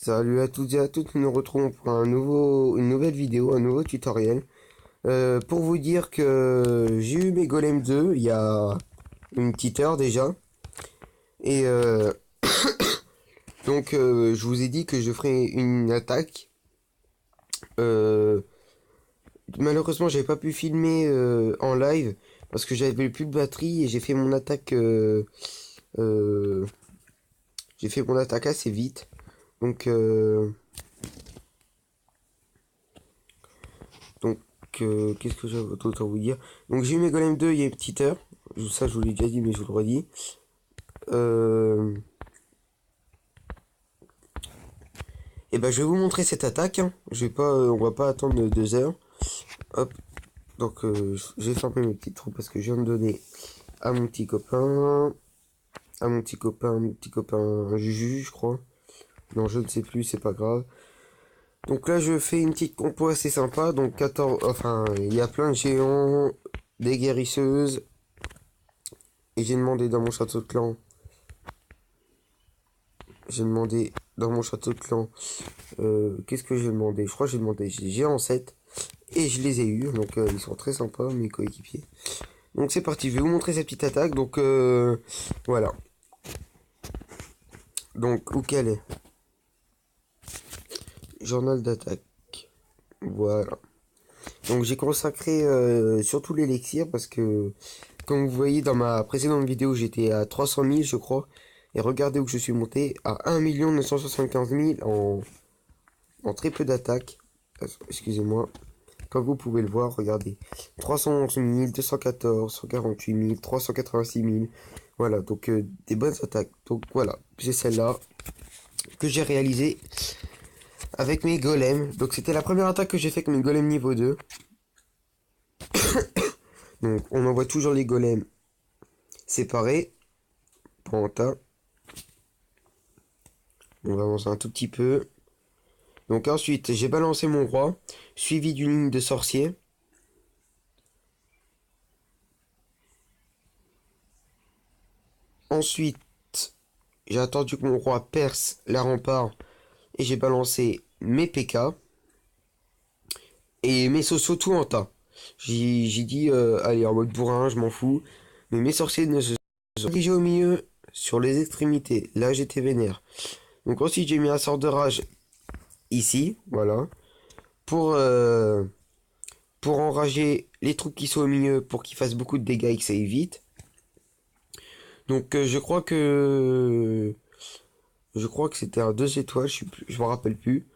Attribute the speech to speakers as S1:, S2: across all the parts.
S1: Salut à toutes et à toutes, nous nous retrouvons pour une nouvelle vidéo, un nouveau tutoriel. Pour vous dire que j'ai eu mes golems 2 il y a une petite heure déjà. Et je vous ai dit que je ferai une attaque. Euh, Malheureusement j'avais pas pu filmer en live parce que j'avais plus de batterie et euh, j'ai fait mon attaque assez vite. Donc euh, Donc, qu'est-ce que j'avais d'autre à vous dire? Donc, j'ai eu mes golems 2 il y a une petite heure. Ça, je vous l'ai déjà dit, mais je vous le redis. Euh... Et ben, je vais vous montrer cette attaque, hein. On va pas attendre 2 heures. Hop. Je vais fermer mes petits trous parce que je viens de donner à mon petit copain, à mon petit copain Juju, je crois. Non, je ne sais plus, c'est pas grave. Donc là, je fais une petite compo assez sympa. Donc, 14, enfin, il y a plein de géants, des guérisseuses. Et j'ai demandé dans mon château de clan. J'ai demandé dans mon château de clan. Qu'est-ce que j'ai demandé? Je crois que j'ai demandé géant 7. Et je les ai eus. Ils sont très sympas, mes coéquipiers. Donc c'est parti, je vais vous montrer cette petite attaque. Voilà. Donc, où qu'elle est? Journal d'attaque. Voilà. Donc j'ai consacré surtout l'élixir parce que, comme vous voyez dans ma précédente vidéo, j'étais à 300 000 je crois. Et regardez où je suis monté à 1 975 000 en très peu d'attaques. Excusez-moi. Comme vous pouvez le voir, regardez. 311 000, 214, 148 000, 386 000. Voilà, des bonnes attaques. Donc voilà, j'ai celle-là que j'ai réalisée avec mes golems. Donc c'était la première attaque que j'ai fait avec mes golems niveau 2. Donc on envoie toujours les golems séparés. Panta. On va avancer un tout petit peu. Donc ensuite, j'ai balancé mon roi, suivi d'une ligne de sorciers. Ensuite, j'ai attendu que mon roi perce la rempart et j'ai balancé mes PK et mes sociaux tout en tas. J'ai dit, allez, en mode bourrin, je m'en fous. Mais mes sorciers ne se sont dirigés au milieu, sur les extrémités. Là, j'étais vénère. Donc ensuite, j'ai mis un sort de rage ici, voilà. Pour, euh, pour enrager les troupes qui sont au milieu, pour qu'ils fassent beaucoup de dégâts et que ça évite. Je crois que... Je crois que c'était un 2 étoiles, je me rappelle plus.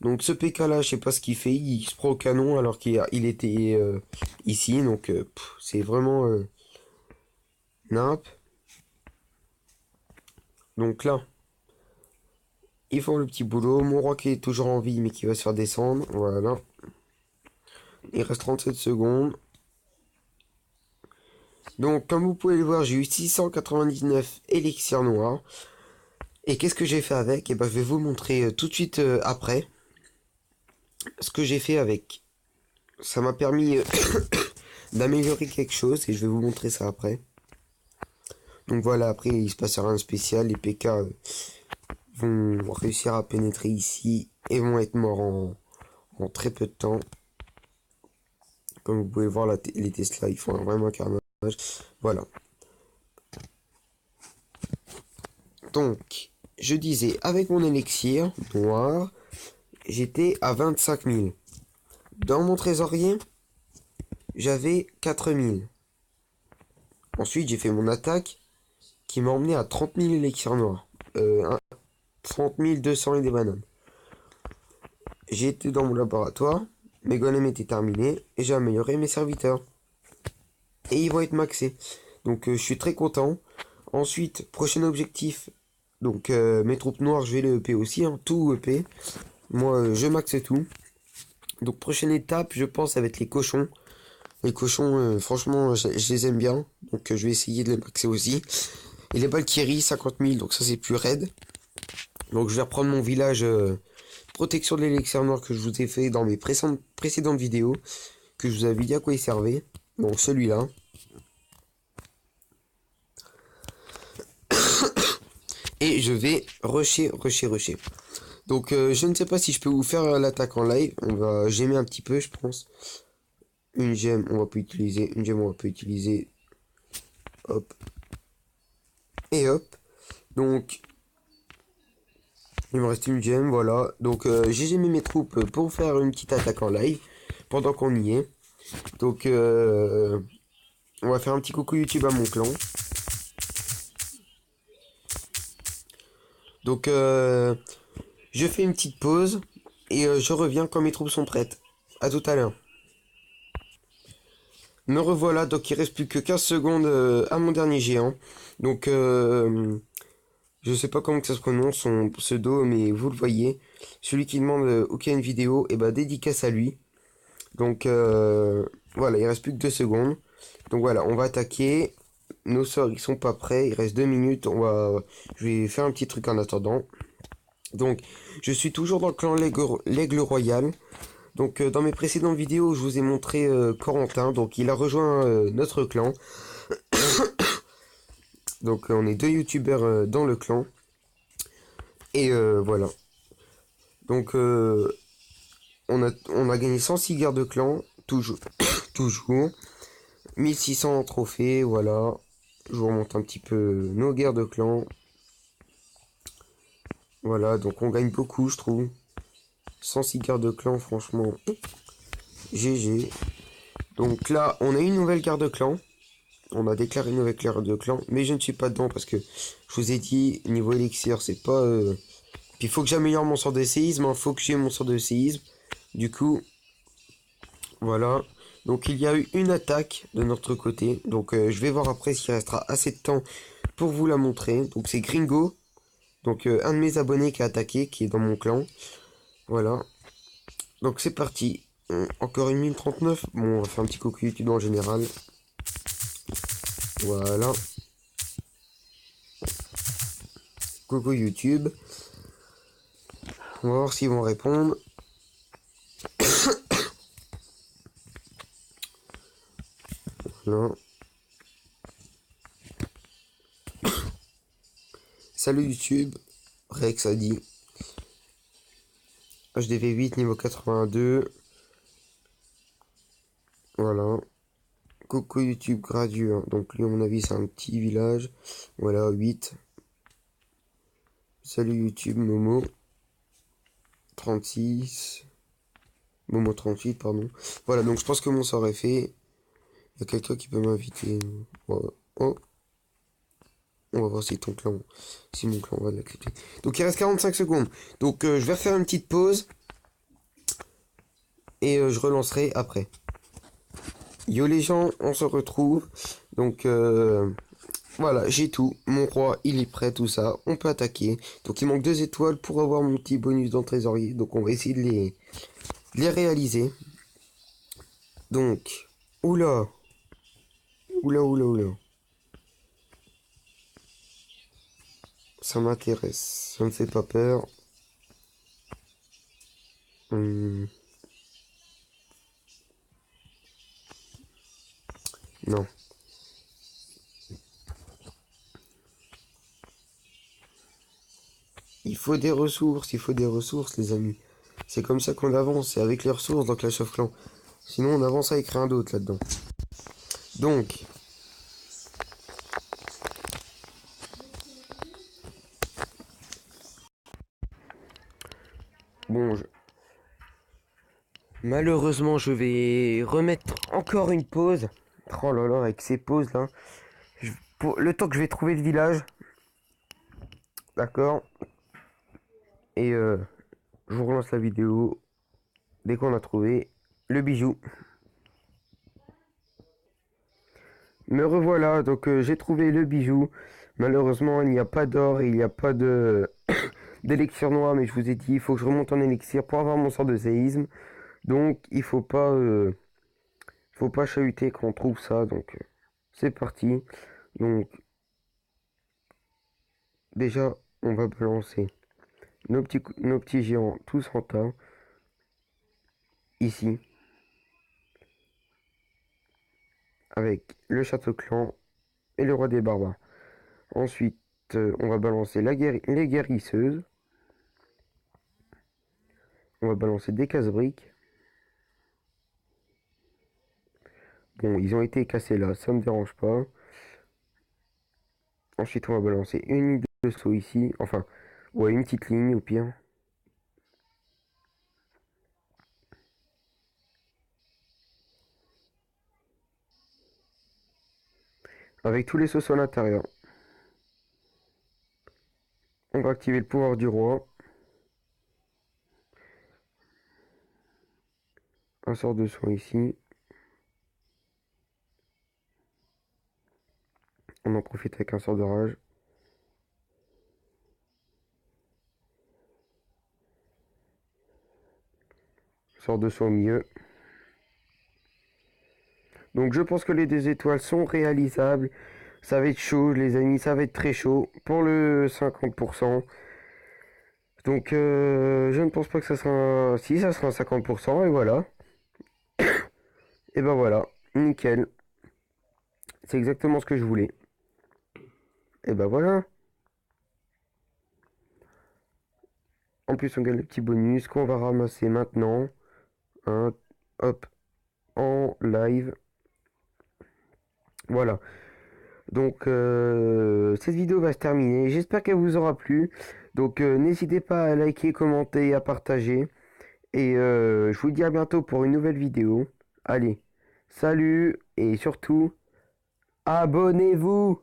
S1: Donc ce PK là, je sais pas ce qu'il fait, il se prend au canon alors qu'il était ici. C'est vraiment nimp. Donc là, ils font le petit boulot. Mon roi qui est toujours en vie mais qui va se faire descendre. Voilà. Il reste 37 secondes. Donc comme vous pouvez le voir, j'ai eu 699 élixirs noirs. Et qu'est-ce que j'ai fait avec? Et ben je vais vous montrer tout de suite après ce que j'ai fait avec. Ça m'a permis d'améliorer quelque chose et je vais vous montrer ça après. Donc voilà, après il se passera un spécial, les PK vont réussir à pénétrer ici et vont être morts en très peu de temps. Comme vous pouvez voir, les Tesla ils font vraiment un carnage. Voilà. Donc, je disais, avec mon élixir noir, j'étais à 25 000. Dans mon trésorier, j'avais 4 000. Ensuite, j'ai fait mon attaque qui m'a emmené à 30 000 élixirs noirs. 30 200 et des bananes. J'ai été dans mon laboratoire, mes golems étaient terminés et j'ai amélioré mes serviteurs. Et ils vont être maxés. Je suis très content. Ensuite, prochain objectif. Mes troupes noires, je vais les EP aussi, hein, tout EP. Moi, je maxe tout. Donc prochaine étape, je pense, ça va être les cochons. Les cochons, franchement, je les aime bien. Je vais essayer de les maxer aussi. Et les Valkyries, 50 000, donc ça c'est plus raide. Donc je vais reprendre mon village protection de l'élixir noir que je vous ai fait dans mes précédentes vidéos. Que je vous avais dit à quoi il servait. Donc celui-là. Et je vais rusher. Donc je ne sais pas si je peux vous faire l'attaque en live. On va gemmer un petit peu, je pense. Une gemme, on va pas utiliser. Une gemme, on va pas utiliser. Hop. Et hop. Donc, il me reste une gemme, voilà. Donc j'ai gemmé mes troupes pour faire une petite attaque en live. Pendant qu'on y est. Donc on va faire un petit coucou YouTube à mon clan. Donc je fais une petite pause. Et je reviens quand mes troupes sont prêtes. À tout à l'heure. Me revoilà, donc il reste plus que 15 secondes à mon dernier géant. Donc je sais pas comment que ça se prononce son pseudo, mais vous le voyez. Celui qui demande OK une vidéo, et bah dédicace à lui. Donc voilà, il reste plus que 2 secondes. Donc voilà, on va attaquer. Nos sorts ils sont pas prêts, il reste 2 minutes. Je vais faire un petit truc en attendant. Donc je suis toujours dans le clan l'Aigle Royal. Donc dans mes précédentes vidéos, je vous ai montré Corentin, donc il a rejoint notre clan. Donc on est 2 youtubeurs dans le clan. Et voilà. Donc on a gagné 106 guerres de clan, toujours. toujours. 1600 trophées, voilà. Je vous remonte un petit peu nos guerres de clan. Voilà, donc on gagne beaucoup, je trouve. 106 guerres de clan, franchement. GG. Donc là, on a une nouvelle guerre de clan. On a déclaré une nouvelle guerre de clan. Mais je ne suis pas dedans parce que je vous ai dit, niveau élixir, c'est pas... Puis il faut que j'améliore mon sort de séisme. Il faut que j'ai mon sort de séisme. Du coup, voilà. Donc il y a eu une attaque de notre côté. Donc je vais voir après s'il restera assez de temps pour vous la montrer. Donc c'est Gringo. Donc un de mes abonnés qui a attaqué, qui est dans mon clan. Voilà. Donc c'est parti. Encore une minute 39. Bon, on va faire un petit coucou YouTube en général. Voilà. Coucou YouTube. On va voir s'ils vont répondre. Voilà. Salut YouTube. Rex a dit. HDV8 niveau 82. Voilà. Coucou YouTube Gradu. Donc lui à mon avis c'est un petit village. Voilà 8. Salut YouTube Momo. 36. Momo 38 pardon. Voilà donc je pense que mon sort est fait. Il y a quelqu'un qui peut m'inviter. Voilà. Oh. On va voir si ton clan. Si mon clan va l'accepter. Donc il reste 45 secondes. Donc je vais refaire une petite pause. Et je relancerai après. Yo les gens, on se retrouve. Donc voilà, j'ai tout. Mon roi, il est prêt, tout ça. On peut attaquer. Donc il manque 2 étoiles pour avoir mon petit bonus dans le trésorier. Donc on va essayer de les réaliser. Donc, oula. Oula, oula, oula. Ça m'intéresse. Ça me fait pas peur. Non. Il faut des ressources, les amis. C'est comme ça qu'on avance, c'est avec les ressources dans Clash of Clans. Sinon, on avance avec rien d'autre là-dedans. Donc, bon, malheureusement, je vais remettre encore une pause. Oh là là, avec ces pauses là. Pour le temps que je vais trouver le village. D'accord. Et je vous relance la vidéo dès qu'on a trouvé le bijou. Me revoilà, donc j'ai trouvé le bijou. Malheureusement, il n'y a pas d'or et il n'y a pas de d'élixir noir, mais je vous ai dit, il faut que je remonte en élixir pour avoir mon sort de séisme. Donc, il faut pas chahuter quand on trouve ça. Donc, c'est parti. Donc, déjà, on va balancer nos petits géants tous en tas. Ici. Avec le château clan et le roi des barbares. Ensuite, on va balancer les guérisseuses. On va balancer des casse-briques. Bon, ils ont été cassés là, ça me dérange pas. Ensuite, on va balancer une ligne de saut ici. Enfin, ouais, une petite ligne au pire. Avec tous les sauts à l'intérieur. On va activer le pouvoir du roi. Un sort de soin ici. On en profite avec un sort de rage. Sort de soin au milieu. Donc je pense que les 2 étoiles sont réalisables. Ça va être chaud les amis, ça va être très chaud pour le 50%. Donc je ne pense pas que ça sera un... Si, ça sera un 50% et voilà. Et ben voilà, nickel. C'est exactement ce que je voulais. Et ben voilà. En plus on gagne le petit bonus qu'on va ramasser maintenant. Hein, hop, en live. Voilà. Donc cette vidéo va se terminer. J'espère qu'elle vous aura plu. Donc n'hésitez pas à liker, commenter, à partager. Et je vous dis à bientôt pour une nouvelle vidéo. Allez, salut et surtout, abonnez-vous!